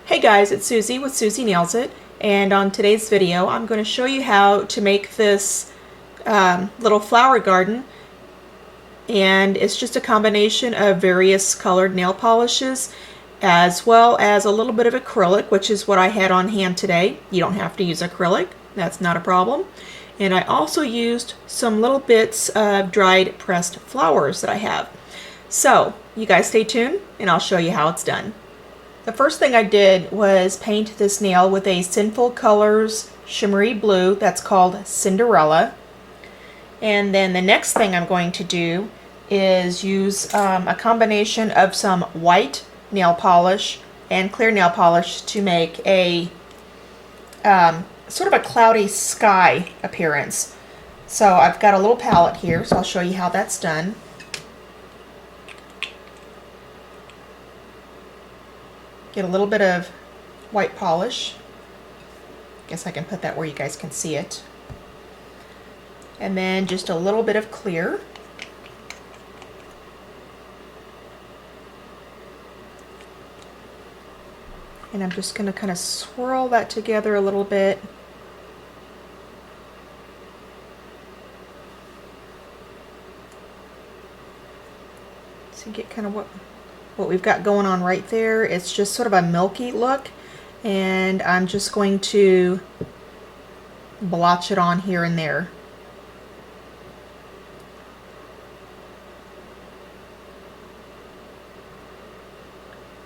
Hey guys, it's Susie with Susie Nails It, and on today's video I'm going to show you how to make this little flower garden, and it's just a combination of various colored nail polishes as well as a little bit of acrylic, which is what I had on hand today. You don't have to use acrylic, that's not a problem. And I also used some little bits of dried pressed flowers that I have. So you guys stay tuned and I'll show you how it's done. The first thing I did was paint this nail with a Sinful Colors shimmery blue that's called Cinderella. And then the next thing I'm going to do is use a combination of some white nail polish and clear nail polish to make a sort of a cloudy sky appearance. So I've got a little palette here, so I'll show you how that's done. Get a little bit of white polish. Guess I can put that where you guys can see it. And then just a little bit of clear. And I'm just going to kind of swirl that together a little bit. So you get kind of what we've got going on right there. It's just sort of a milky look, and I'm just going to blotch it on here and there.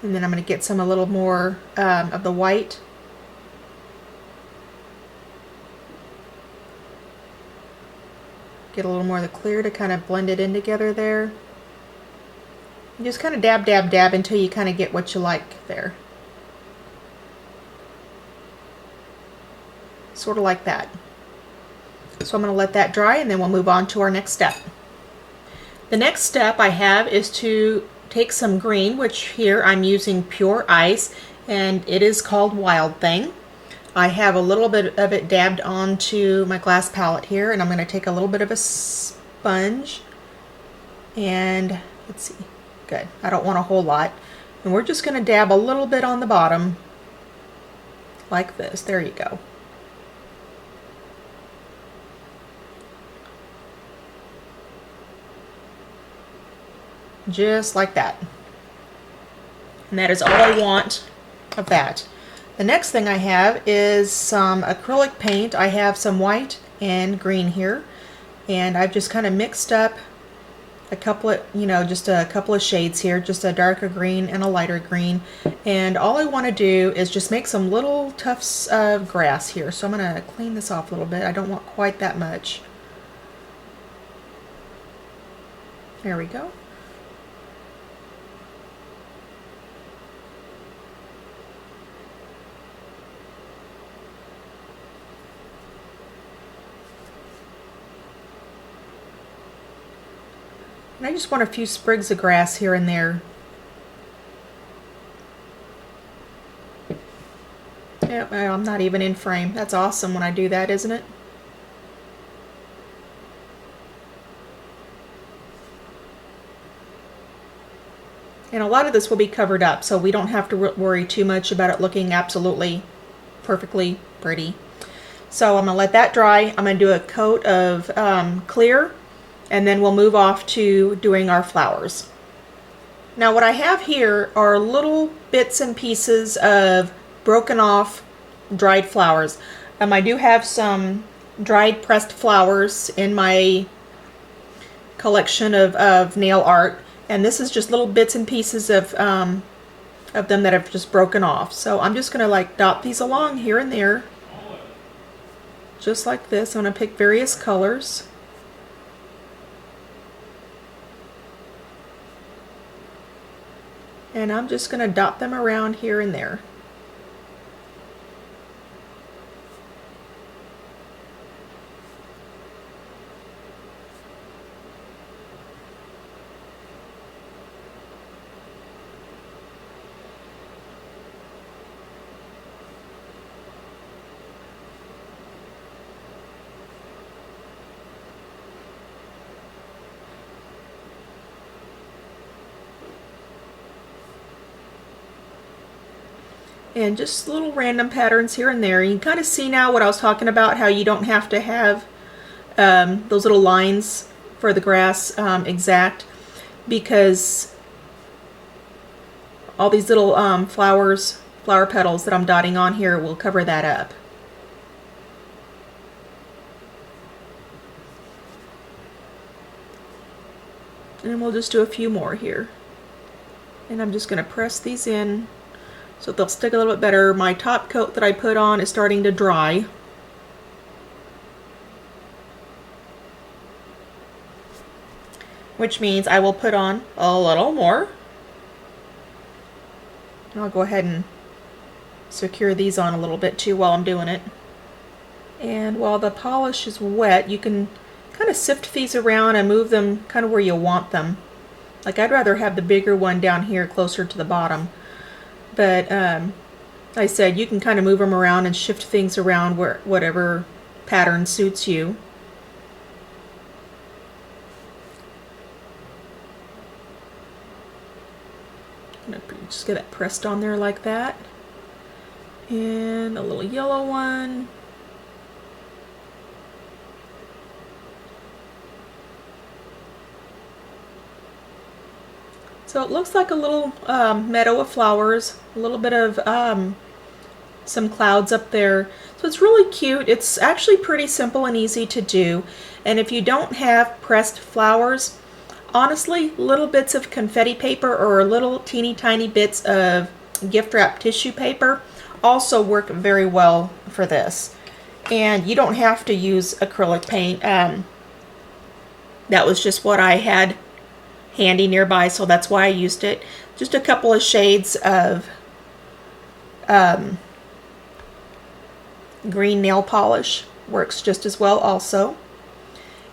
And then I'm going to get a little more of the white. Get a little more of the clear to kind of blend it in together there. And just kind of dab, dab, dab until you kind of get what you like there. Sort of like that. So I'm going to let that dry and then we'll move on to our next step. The next step I have is to take some green, which here I'm using Pure Ice, and it is called Wild Thing. I have a little bit of it dabbed onto my glass palette here, and I'm going to take a little bit of a sponge and let's see. Good. I don't want a whole lot. And we're just going to dab a little bit on the bottom like this. There you go. Just like that. And that is all I want of that. The next thing I have is some acrylic paint. I have some white and green here, and I've just kind of mixed up a couple of, just a couple of shades here, just a darker green and a lighter green. And all I want to do is just make some little tufts of grass here. So I'm going to clean this off a little bit. I don't want quite that much. There we go. And I just want a few sprigs of grass here and there. Yeah, I'm not even in frame. That's awesome when I do that, isn't it? And a lot of this will be covered up, so we don't have to worry too much about it looking absolutely perfectly pretty. So I'm going to let that dry. I'm going to do a coat of clear, and then we'll move off to doing our flowers. Now what I have here are little bits and pieces of broken off dried flowers. I do have some dried pressed flowers in my collection of nail art, and this is just little bits and pieces of them that have just broken off. So I'm just going to dot these along here and there, just like this. I'm going to pick various colors. And I'm just going to dot them around here and there. And just little random patterns here and there. You can kind of see now what I was talking about, how you don't have to have those little lines for the grass exact, because all these little flower petals that I'm dotting on here will cover that up. And we'll just do a few more here. And I'm just going to press these in so they'll stick a little bit better. My top coat that I put on is starting to dry. Which means I will put on a little more. And I'll go ahead and secure these on a little bit too while I'm doing it. And while the polish is wet, you can kind of sift these around and move them kind of where you want them. Like, I'd rather have the bigger one down here closer to the bottom. But like I said, you can kind of move them around and shift things around where whatever pattern suits you. I'm going to just get it pressed on there like that. And a little yellow one. So it looks like a little meadow of flowers, a little bit of some clouds up there. So it's really cute. It's actually pretty simple and easy to do. And if you don't have pressed flowers, honestly, little bits of confetti paper or little teeny tiny bits of gift wrap tissue paper also work very well for this. And you don't have to use acrylic paint. That was just what I had handy nearby, so that's why I used it. Just a couple of shades of green nail polish works just as well also.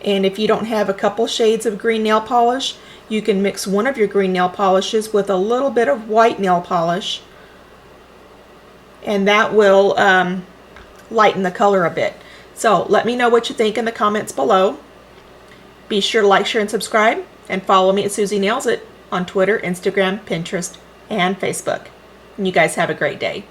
And if you don't have a couple shades of green nail polish, you can mix one of your green nail polishes with a little bit of white nail polish, and that will lighten the color a bit. So let me know what you think in the comments below. Be sure to like, share, and subscribe. And follow me at Susie Nails It on Twitter, Instagram, Pinterest, and Facebook. And you guys have a great day.